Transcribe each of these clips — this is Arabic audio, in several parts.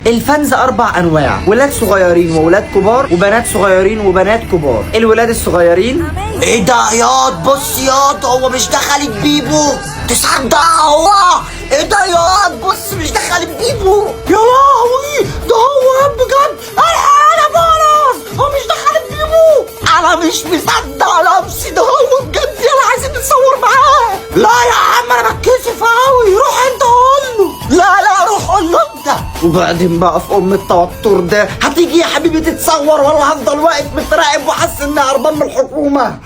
الفانز 4 انواع، ولاد صغيرين وولاد كبار وبنات صغيرين وبنات كبار. الولاد الصغيرين ايه ده ياض؟ بص ياض، هو مش ده خالد بيبو؟ تصدق هو؟ ايه ده ياض؟ بص مش ده خالد بيبو؟ يا لهوي ده هو بجد. انا بولس، هو مش ده خالد بيبو؟ انا مش مصدق نفسي، ده هو بجد. يلا عايزين نتصور معاه. لا يا عم انا بتكسف قوي، روح انت قول له. لا روح قول له انت. وبعدين بقى في التوتر ده هتيجي يا حبيبي تتصور ولا هفضل واقف متراقب وحاسس اني هربان من الحكومه؟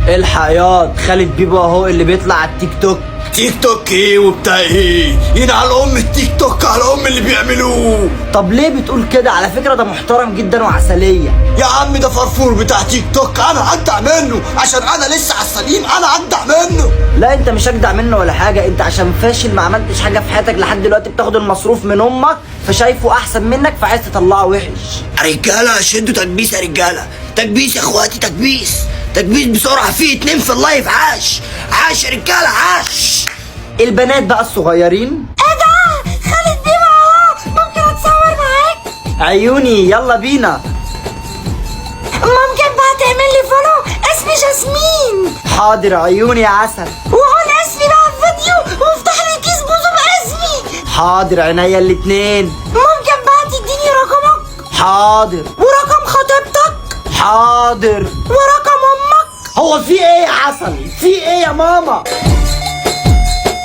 الحياة خالد بيبو اهو اللي بيطلع على التيك توك. تيك توك ايه وبتاع ايه؟ ينعل ام التيك توك على ام اللي بيعملوه. طب ليه بتقول كده؟ على فكرة ده محترم جدا وعسلية. يا عم ده فرفور بتاع تيك توك، انا اجدع منه عشان انا لسه على السليم، انا اجدع منه. لا انت مش اجدع منه ولا حاجة، انت عشان فاشل ما عملتش حاجة في حياتك لحد دلوقتي، بتاخد المصروف من امك فشايفه احسن منك فعايز تطلعه وحش. رجاله شدوا تكبيس، يا رجاله تكبيس يا اخواتي، تكبيس تكبيس بسرعه. في 2 في اللايف، عاش عاش يا رجاله عاش. البنات بقى الصغيرين، ايه ده؟ خالد بيبو اهو، ممكن اتصور معاك؟ عيوني يلا بينا. ممكن بقى تعمل لي فولو؟ اسمي جاسمين. حاضر عيوني يا عسل. وقول اسمي بقى في فيديو وافتح لي كيس بوزو باسمي. حاضر عينيا الاتنين. ممكن بقى تديني رقمك حاضر. ورقم خطيبتك حاضر. ورقم امك؟ هو في ايه يا عسل؟ في ايه يا ماما؟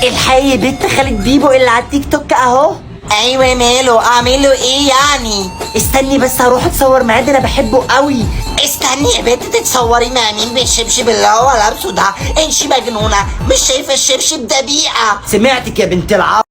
الحقيقة بنت خالد بيبو اللي على التيك توك اهو. ايوه ماله؟ اعمل له ايه يعني؟ استني بس هروح اتصور معاه، ده انا بحبه قوي. استني يا بنت، تتصوري مع مين بالشبشب اللي هو لابسه ده؟ انشي مجنونه، مش شايفه الشبشب ده بيئه؟ سمعتك يا بنت العب.